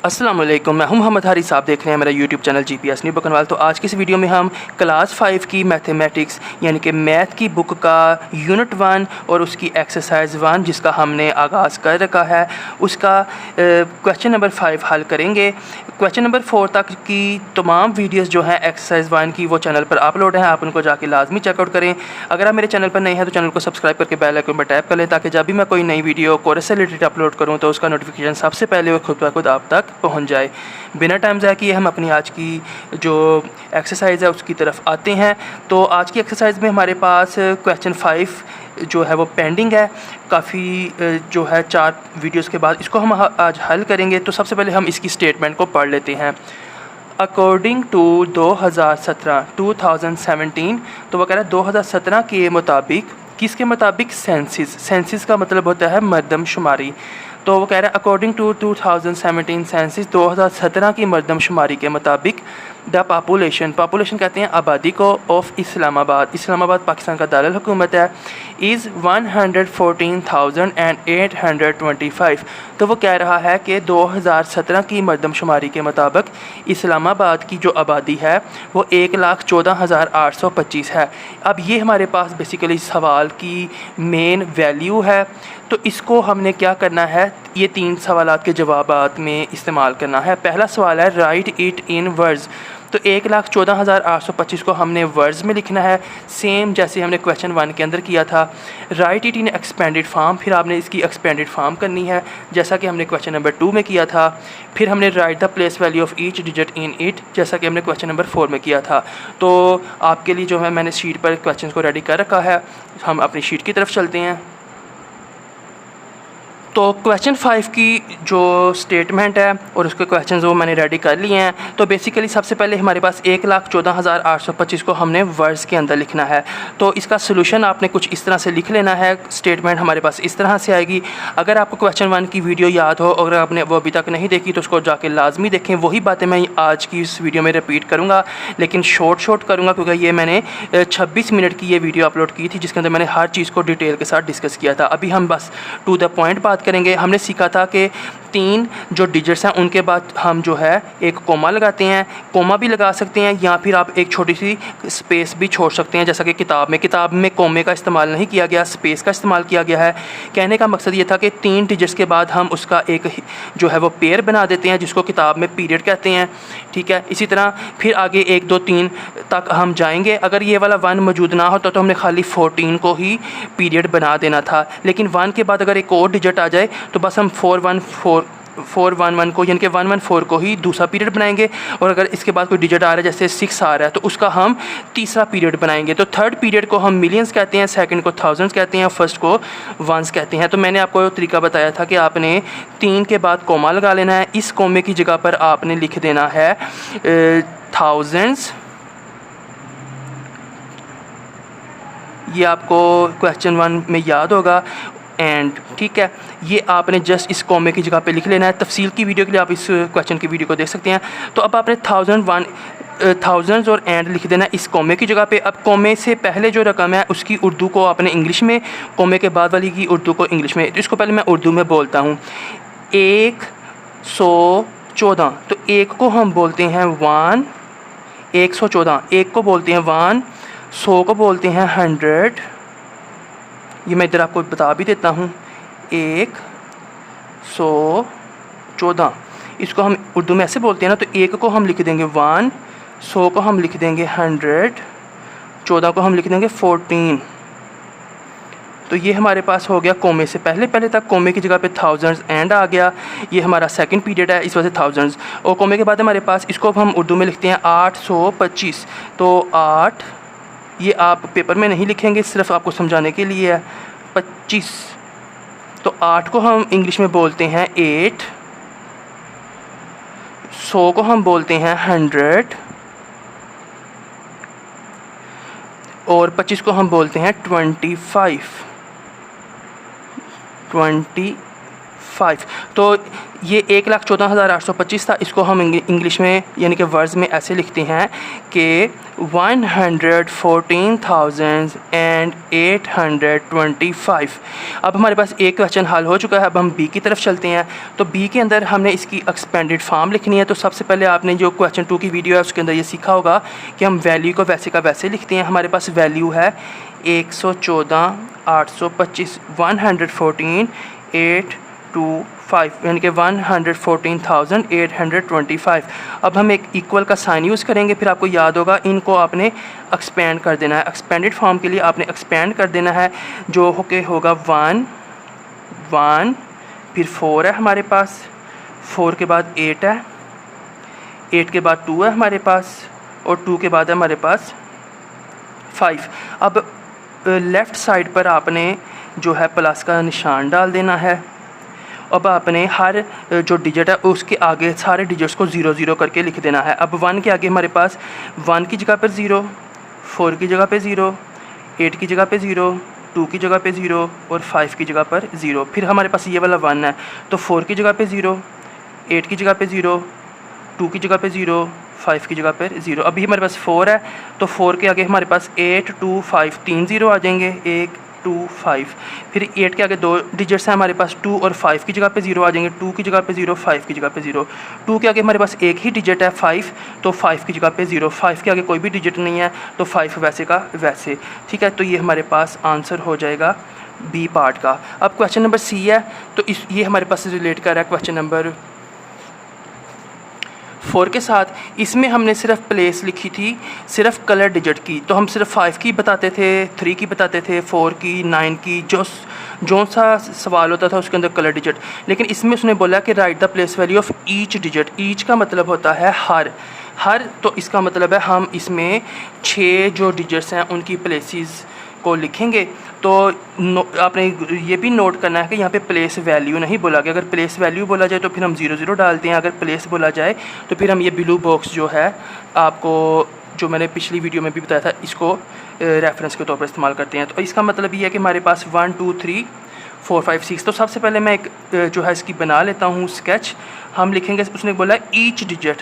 अस्सलाम वालेकुम, मैं हूं मोहम्मद हारिस। आप देख रहे हैं मेरा यूट्यूब चैनल GPS न्यू बकनवाल। तो आज की इस वीडियो में हम क्लास 5 की मैथमेटिक्स यानी कि मैथ की बुक का यूनिट 1 और उसकी एक्सरसाइज 1 जिसका हमने आगाज़ कर रखा है उसका क्वेश्चन नंबर 5 हल करेंगे। क्वेश्चन नंबर 4 तक की तमाम वीडियोस जो हैं एक्सरसाइज 1 की वो चैनल पर अपलोड हैं, आप उनको जाके लाजमी चेकआउट करें। अगर आप मेरे चैनल पर नए हैं तो चैनल को सब्सक्राइब करके बेल आइकन पर टैप कर लें ताकि जब भी मैं कोई नई वीडियो कोर्स से रिलेटेड अपलोड करूँ तो उसका नोटिफिकेशन सबसे पहले और खुद ब खुद आप तक पहुंच जाए। बिना टाइम ज़ाया किए हम अपनी आज की जो एक्सरसाइज है उसकी तरफ आते हैं। तो आज की एक्सरसाइज में हमारे पास क्वेश्चन 5 जो है वो पेंडिंग है, काफ़ी जो है 4 वीडियोस के बाद इसको हम आज हल करेंगे। तो सबसे पहले हम इसकी स्टेटमेंट को पढ़ लेते हैं। अकॉर्डिंग टू 2017 तो वो कह रहा है 2017 के मुताबिक, किसके मुताबिक? सेंसिस का मतलब होता है मरदमशुमारी। तो वो कह रहा है अकॉर्डिंग टू 2017 सेंसिस 2017 की मरदमशुमारी के मुताबिक द पॉपुलेशन कहते हैं आबादी को ऑफ इस्लामाबाद पाकिस्तान का दारुल हुकूमत है, इज़ 114,825। तो वो कह रहा है कि 2017 की मरदमशुमारी के मुताबिक इस्लामाबाद की जो आबादी है वो 1,14,825 है। अब ये हमारे पास बेसिकली सवाल की मेन वैल्यू है। तो इसको हमने क्या करना है, ये 3 सवालात के जवाबात में इस्तेमाल करना है। पहला सवाल है राइट इट इन वर्ड्स। तो 1,14,825 को हमने वर्ड्स में लिखना है, सेम जैसे हमने क्वेश्चन 1 के अंदर किया था। Right it in expanded form, फिर आपने इसकी एक्सपेंडेड फॉर्म करनी है जैसा कि हमने क्वेश्चन नंबर 2 में किया था। फिर हमने right the place value of each digit in it जैसा कि हमने क्वेश्चन नंबर 4 में किया था। तो आपके लिए जो है मैंने शीट पर क्वेश्चन को रेडी कर रखा है, हम अपनी शीट की तरफ चलते हैं। तो क्वेश्चन 5 की जो स्टेटमेंट है और उसके क्वेश्चंस वो मैंने रेडी कर लिए हैं। तो बेसिकली सबसे पहले हमारे पास 1,14,825 को हमने वर्ड्स के अंदर लिखना है। तो इसका सोल्यूशन आपने कुछ इस तरह से लिख लेना है। स्टेटमेंट हमारे पास इस तरह से आएगी। अगर आपको क्वेश्चन 1 की वीडियो याद हो, अगर आपने वो अभी तक नहीं देखी तो उसको जाके लाजमी देखें। वही बातें मैं आज की इस वीडियो में रिपीट करूँगा, लेकिन शॉर्ट करूँगा क्योंकि ये मैंने 26 मिनट की ये वीडियो अपलोड की थी जिसके अंदर मैंने हर चीज़ को डिटेल के साथ डिस्कस किया था। अभी हम बस टू द पॉइंट बात करेंगे। हमने सीखा था कि 3 जो डिजिट्स हैं उनके बाद हम जो है एक कोमा लगाते हैं। कोमा भी लगा सकते हैं या फिर आप एक छोटी सी स्पेस भी छोड़ सकते हैं, जैसा कि किताब में कोमे का इस्तेमाल नहीं किया गया, स्पेस का इस्तेमाल किया गया है। कहने का मकसद ये था कि 3 डिजिट्स के बाद हम उसका एक जो है वो पेयर बना देते हैं जिसको किताब में पीरियड कहते हैं। ठीक है, इसी तरह फिर आगे 1 2 3 तक हम जाएंगे। अगर ये वाला 1 मौजूद ना होता तो हमने खाली 14 को ही पीरियड बना देना था, लेकिन 1 के बाद अगर एक और डिजिट आ जाए तो बस हम 411 को यानी कि 114 को ही दूसरा पीरियड बनाएंगे। और अगर इसके बाद कोई डिजिट आ रहा है जैसे 6 आ रहा है तो उसका हम तीसरा पीरियड बनाएंगे। तो थर्ड पीरियड को हम मिलियंस कहते हैं, सेकंड को थाउजेंड्स कहते हैं, फर्स्ट को वंस कहते हैं। तो मैंने आपको तरीका बताया था कि आपने 3 के बाद कोमा लगा लेना है। इस कोमे की जगह पर आपने लिख देना है थाउजेंड्स। ये आपको क्वेश्चन 1 में याद होगा एंड ठीक है, ये आपने जस्ट इस कॉमे की जगह पे लिख लेना है। तफसील की वीडियो के लिए आप इस क्वेश्चन की वीडियो को देख सकते हैं। तो अब आपने थाउजेंड्स और एंड लिख देना इस कॉमे की जगह पे। अब कॉमे से पहले जो रकम है उसकी उर्दू को आपने इंग्लिश में, कॉमे के बाद वाली की उर्दू को इंग्लिश में। तो इसको पहले मैं उर्दू में बोलता हूँ। 114, तो 1 को हम बोलते हैं 1, 114, 1 को बोलते हैं 1, 100 को बोलते हैं 100। ये मैं इधर आपको बता भी देता हूँ, 114 इसको हम उर्दू में ऐसे बोलते हैं ना। तो 1 को हम लिख देंगे 1, 100 को हम लिख देंगे 100, 14 को हम लिख देंगे 14। तो ये हमारे पास हो गया कोमे से पहले तक। कोमे की जगह पे थाउजेंड्स एंड आ गया, ये हमारा सेकंड पीरियड है, इस वजह से थाउजेंड्स। और कोमे के बाद हमारे पास इसको हम उर्दू में लिखते हैं 825। तो 8, ये आप पेपर में नहीं लिखेंगे, सिर्फ आपको समझाने के लिए है, 25। तो 8 को हम इंग्लिश में बोलते हैं 8, 100 को हम बोलते हैं 100 और 25 को हम बोलते हैं 25। 5। तो ये 1,14,825 था। इसको हम इंग्लिश में यानी कि वर्ड्स में ऐसे लिखते हैं कि 114,825। अब हमारे पास एक क्वेश्चन हल हो चुका है। अब हम बी की तरफ चलते हैं। तो बी के अंदर हमने इसकी एक्सपेंडेड फॉर्म लिखनी है। तो सबसे पहले आपने जो क्वेश्चन 2 की वीडियो है उसके अंदर ये सीखा होगा कि हम वैल्यू को वैसे का वैसे लिखते हैं। हमारे पास वैल्यू है 114,825, 114,825 यानी कि 114,825। अब हम एक इक्वल का साइन यूज़ करेंगे। फिर आपको याद होगा इनको आपने एक्सपेंड कर देना है। एक्सपेंडेड फॉर्म के लिए आपने एक्सपेंड कर देना है जो होगा 1 1, फिर 4 है हमारे पास, 4 के बाद 8 है, 8 के बाद 2 है हमारे पास, और 2 के बाद है हमारे पास 5। अब लेफ़्ट साइड पर आपने जो है प्लस का निशान डाल देना है। अब आपने हर जो डिजिट है उसके आगे सारे डिजिट्स को 0 0 करके लिख देना है। अब 1 के आगे हमारे पास 1 की जगह पर 0, 4 की जगह पे 0, 8 की जगह पे 0, 2 की जगह पे 0 और 5 की जगह पर 0। फिर हमारे पास ये वाला 1 है तो 4 की जगह पे 0, 8 की जगह पे 0, 2 की जगह पे 0, 5 की जगह पर 0। अभी हमारे पास 4 है तो 4 के आगे हमारे पास 8 2 5 3 0 आ जाएंगे, 1 2 5। फिर 8 के आगे 2 डिजिट्स हैं हमारे पास, 2 और 5 की जगह पे 0 आ जाएंगे, 2 की जगह पे 0, 5 की जगह पे 0। 2 के आगे हमारे पास एक ही डिजिट है 5, तो 5 की जगह पे 0, 5 के आगे कोई भी डिजिट नहीं है तो 5 वैसे का वैसे। ठीक है, तो ये हमारे पास आंसर हो जाएगा बी पार्ट का। अब क्वेश्चन नंबर सी है तो ये हमारे पास रिलेट कर रहा है क्वेश्चन नंबर 4 के साथ। इसमें हमने सिर्फ प्लेस लिखी थी, सिर्फ कलर डिजिट की। तो हम सिर्फ 5 की बताते थे, 3 की बताते थे, 4 की, 9 की, जो सा सवाल होता था उसके अंदर कलर डिजिट। लेकिन इसमें उसने बोला कि right the place value of each digit. Each का मतलब होता है हर। तो इसका मतलब है हम इसमें 6 जो डिजिट्स हैं उनकी प्लेसेस को लिखेंगे। तो आपने ये भी नोट करना है कि यहाँ पे प्लेस वैल्यू नहीं बोला गया। अगर प्लेस वैल्यू बोला जाए तो फिर हम 0 0 डालते हैं, अगर प्लेस बोला जाए तो फिर हम ये ब्लू बॉक्स जो है आपको जो मैंने पिछली वीडियो में भी बताया था इसको रेफरेंस के तौर पर इस्तेमाल करते हैं। तो इसका मतलब ये है कि हमारे पास 1 2 3 4 5 6। तो सबसे पहले मैं एक जो है इसकी बना लेता हूँ स्केच। हम लिखेंगे, उसने बोला ईच डिजिट,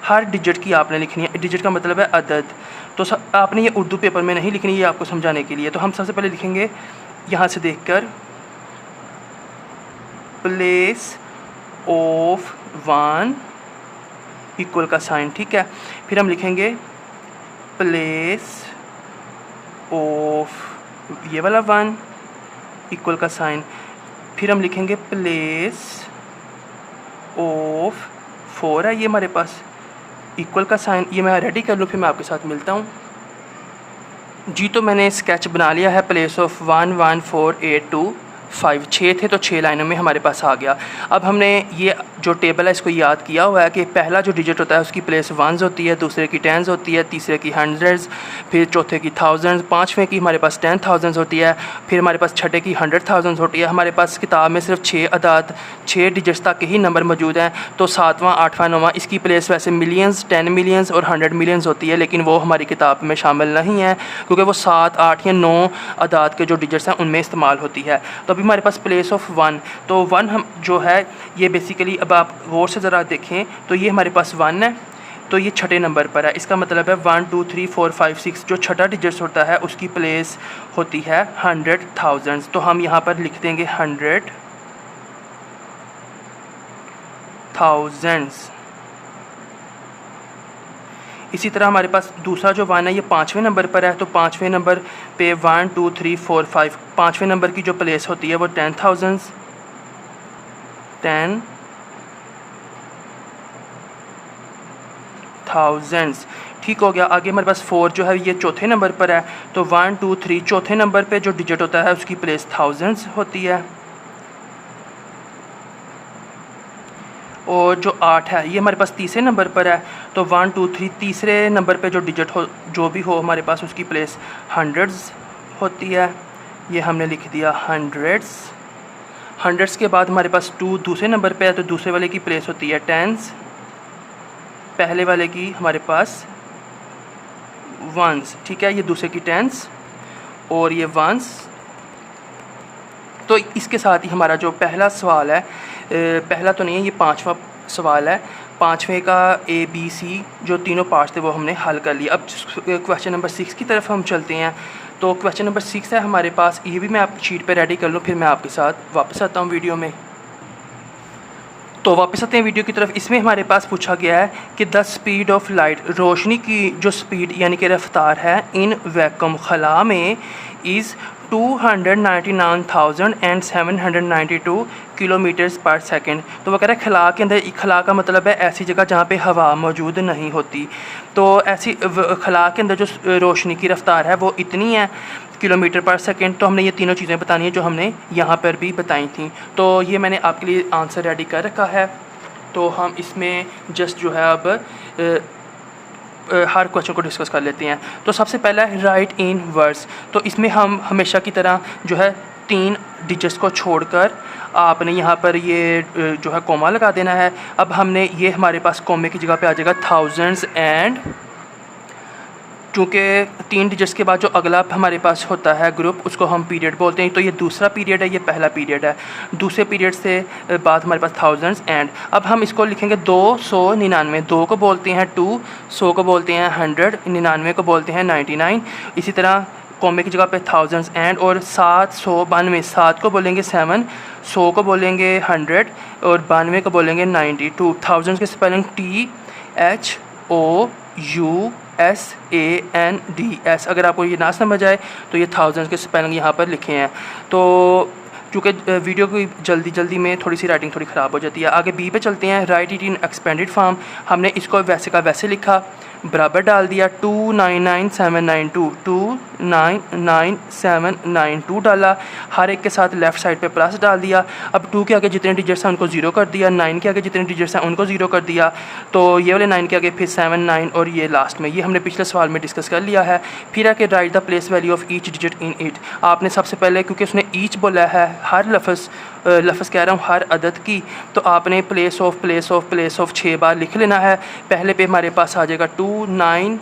हर डिजिट की आपने लिखनी है। डिजिट का मतलब है अदद। तो आपने ये उर्दू पेपर में नहीं लिखनी, ये आपको समझाने के लिए। तो हम सबसे पहले लिखेंगे यहाँ से देखकर प्लेस ऑफ 1 इक्वल का साइन। ठीक है, फिर हम लिखेंगे प्लेस ऑफ ये वाला 1 इक्वल का साइन। फिर हम लिखेंगे प्लेस ऑफ 4 है ये हमारे पास इक्वल का साइन। ये मैं रेडी कर लूँ फिर मैं आपके साथ मिलता हूँ जी। तो मैंने स्केच बना लिया है प्लेस ऑफ 1 1 4 8 2 5। 6 थे तो 6 लाइनों में हमारे पास आ गया। अब हमने ये जो टेबल है इसको याद किया हुआ है कि पहला जो डिजिट होता है उसकी प्लेस 1s होती है, दूसरे की 10s होती है, तीसरे की 100s, फिर चौथे की 1000s, पाँचवें की हमारे पास 10,000 होती है, फिर हमारे पास छठे की 100,000 होती है। हमारे पास किताब में सिर्फ 6 अदाद 6 डिजिट्स तक ही नंबर मौजूद हैं। तो 7वां 8वां 9वां इसकी प्लेस वैसे मिलियंस, 10 मिलियंस और 100 मिलियंस होती है, लेकिन वो हमारी किताब में शामिल नहीं है क्योंकि वो 7 8 या 9 अदाद के जो डिजिट्स हैं उनमें इस्तेमाल होती है। तो अभी हमारे पास प्लेस ऑफ 1, तो 1 हम जो है ये बेसिकली, अब आप गौर से ज़रा देखें तो ये हमारे पास 1 है तो ये छठे नंबर पर है। इसका मतलब है 1 2 3 4 5 6 जो छठा डिजिट्स होता है उसकी प्लेस होती है 100,000। तो हम यहाँ पर लिख देंगे 100,000। इसी तरह हमारे पास दूसरा जो 1 है ये 5वें नंबर पर है। तो 5वें नंबर पे 1 2 3 4 5 5वें नंबर की जो प्लेस होती है वो 10,000। ठीक हो गया। आगे हमारे पास 4 जो है ये चौथे नंबर पर है। तो 1 2 3 चौथे नंबर पे जो डिजिट होता है उसकी प्लेस 1000 होती है। और जो 8 है ये हमारे पास तीसरे नंबर पर है। तो 1 2 3 तीसरे नंबर पे जो डिजिट हो जो भी हो हमारे पास उसकी प्लेस 100s होती है। ये हमने लिख दिया 100s के बाद हमारे पास 2 दूसरे नंबर पे है तो दूसरे वाले की प्लेस होती है 10s, पहले वाले की हमारे पास 1s। ठीक है, ये दूसरे की 10s और ये 1s। तो इसके साथ ही हमारा जो पहला सवाल है, पहला तो नहीं है, ये 5वां सवाल है। 5वें का ABC जो तीनों पार्ट्स थे वो हमने हल कर लिया। अब क्वेश्चन नंबर 6 की तरफ हम चलते हैं। तो क्वेश्चन नंबर 6 है हमारे पास, ये भी मैं आप शीट पे रेडी कर लूँ, फिर मैं आपके साथ वापस आता हूँ वीडियो में। तो वापस आते हैं वीडियो की तरफ। इसमें हमारे पास पूछा गया है कि द स्पीड ऑफ लाइट, रोशनी की जो स्पीड यानी कि रफ्तार है इन वैक्यूम खला में इज़ 299,792 किलोमीटर्स पर सेकंड। तो वो कह रहा है खला के अंदर, खला का मतलब है ऐसी जगह जहाँ पे हवा मौजूद नहीं होती। तो ऐसी खला के अंदर जो रोशनी की रफ्तार है वो इतनी है किलोमीटर पर सेकंड। तो हमने ये तीनों चीज़ें बतानी है जो हमने यहाँ पर भी बताई थी। तो ये मैंने आपके लिए आंसर रेडी कर रखा है। तो हम इसमें जस्ट जो है अब हर क्वेश्चन को डिस्कस कर लेते हैं। तो सबसे पहला है राइट इन वर्ड्स। तो इसमें हम हमेशा की तरह जो है 3 डिजिट्स को छोड़कर आपने यहाँ पर ये जो है कोमा लगा देना है। अब हमने ये हमारे पास कोमे की जगह पे आ जाएगा थाउजेंड्स एंड, चूँकि 3 डिजिट्स के बाद जो अगला हमारे पास होता है ग्रुप उसको हम पीरियड बोलते हैं। तो ये दूसरा पीरियड है, ये पहला पीरियड है। दूसरे पीरियड से बाद हमारे पास थाउजेंड्स एंड। अब हम इसको लिखेंगे 299, 2 को बोलते हैं 2, 100 को बोलते हैं 100, 99 को बोलते हैं 99। इसी तरह कोमे की जगह पे थाउजेंड्स एंड, और 792, 7 को बोलेंगे 7, 100 को बोलेंगे 100 और 92 को बोलेंगे 92। थाउजेंड्स के स्पेलिंग THOUSANDS। अगर आपको ये ना समझ आए तो ये थाउजेंड्स के स्पेलिंग यहाँ पर लिखे हैं। तो चूँकि वीडियो की जल्दी में थोड़ी सी राइटिंग थोड़ी ख़राब हो जाती है। आगे बी पे चलते हैं। Right it in expanded form. हमने इसको वैसे का वैसे लिखा, बराबर डाल दिया 299792, 299792 डाला, हर एक के साथ लेफ़्ट साइड पे प्लस डाल दिया। अब 2 के आगे जितने डिजिट्स हैं उनको 0 कर दिया, 9 के आगे जितने डिजिट्स हैं उनको 0 कर दिया। तो ये वाले 9 के आगे फिर 7, 9 और ये लास्ट में, ये हमने पिछले सवाल में डिस्कस कर लिया है। फिर आके right the place value of each digit in it. आपने सबसे पहले, क्योंकि उसने ईच बोला है, हर लफ्ज़ कह रहा हूँ हर अदद की, तो आपने प्लेस ऑफ 6 बार लिख लेना है। पहले पे हमारे पास आ जाएगा 2, 9,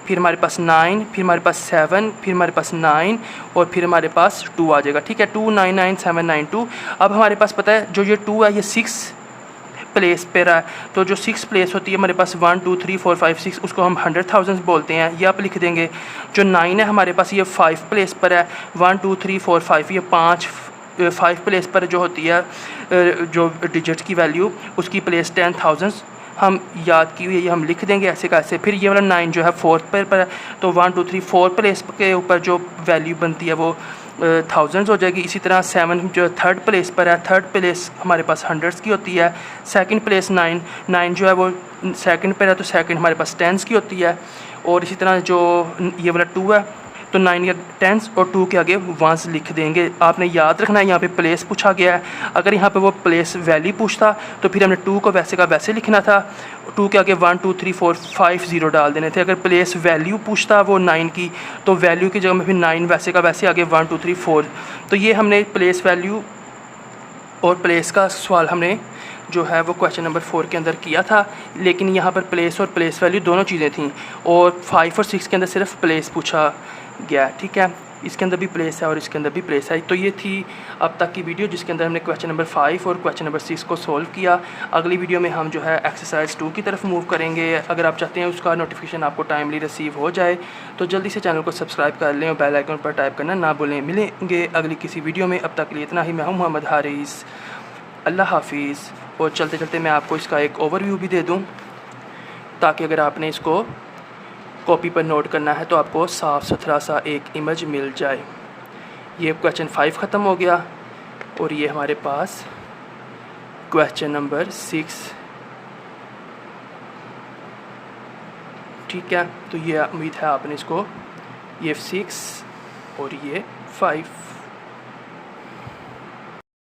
फिर हमारे पास 9, फिर हमारे पास 7, फिर हमारे पास 9 और फिर हमारे पास 2 आ जाएगा। ठीक है, 299792। अब हमारे पास पता है जो ये 2 है ये 6 प्लेस पे रहा है। तो जो 6 प्लेस होती है हमारे पास 1 2 3 4 5 6, उसको हम 100,000 बोलते हैं, ये आप लिख देंगे। जो 9 है हमारे पास ये 5 प्लेस पर है, 1 2 3 4 5, ये 5 प्लेस पर जो होती है जो डिजिट्स की वैल्यू, उसकी प्लेस 10,000 हम याद की हुई है, ये हम लिख देंगे ऐसे का ऐसे। फिर ये वाला 9 जो है 4th पर है, तो 1 2 3 4 प्लेस के ऊपर जो वैल्यू बनती है वो थाउजेंड्स हो जाएगी। इसी तरह 7 जो 3rd प्लेस पर है, 3rd प्लेस हमारे पास हंड्रेड्स की होती है। 2nd प्लेस 9 जो है वो 2nd पर है, तो 2nd हमारे पास टेंस की होती है। और इसी तरह जो ये वाला 2 है, तो 9 या टेंस और 2 के आगे 1 लिख देंगे। आपने याद रखना है यहाँ पे प्लेस पूछा गया है। अगर यहाँ पे वो प्लेस वैल्यू पूछता तो फिर हमने 2 को वैसे का वैसे लिखना था, 2 के आगे 1 2 3 4 5 0 डाल देने थे। अगर प्लेस वैल्यू पूछता वो 9 की, तो वैल्यू की जगह में फिर 9 वैसे का वैसे आगे 1 2 3 4। तो ये हमने प्लेस वैल्यू और प्लेस का सवाल हमने जो है वो क्वेश्चन नंबर 4 के अंदर किया था। लेकिन यहाँ पर प्लेस और प्लेस वैल्यू दोनों चीज़ें थीं, और 5 और 6 के अंदर सिर्फ प्लेस पूछा गया। ठीक है, इसके अंदर भी प्लेस है और इसके अंदर भी प्लेस है। तो ये थी अब तक की वीडियो जिसके अंदर हमने क्वेश्चन नंबर 5 और क्वेश्चन नंबर 6 को सोल्व किया। अगली वीडियो में हम जो है एक्सरसाइज 2 की तरफ मूव करेंगे। अगर आप चाहते हैं उसका नोटिफिकेशन आपको टाइमली रिसीव हो जाए तो जल्दी से चैनल को सब्सक्राइब कर लें और बेल आइकन पर टाइप करना ना भूलें। मिलेंगे अगली किसी वीडियो में, अब तक के लिए इतना ही। मैं हूँ मोहम्मद हारिस, अल्लाह हाफिज़। और चलते चलते मैं आपको इसका एक ओवरव्यू भी दे दूँ, ताकि अगर आपने इसको कॉपी पर नोट करना है तो आपको साफ़ सुथरा सा एक इमेज मिल जाए। ये क्वेश्चन 5 ख़त्म हो गया और ये हमारे पास क्वेश्चन नंबर 6। ठीक है, तो ये उम्मीद है आपने इसको, ये 6 और ये 5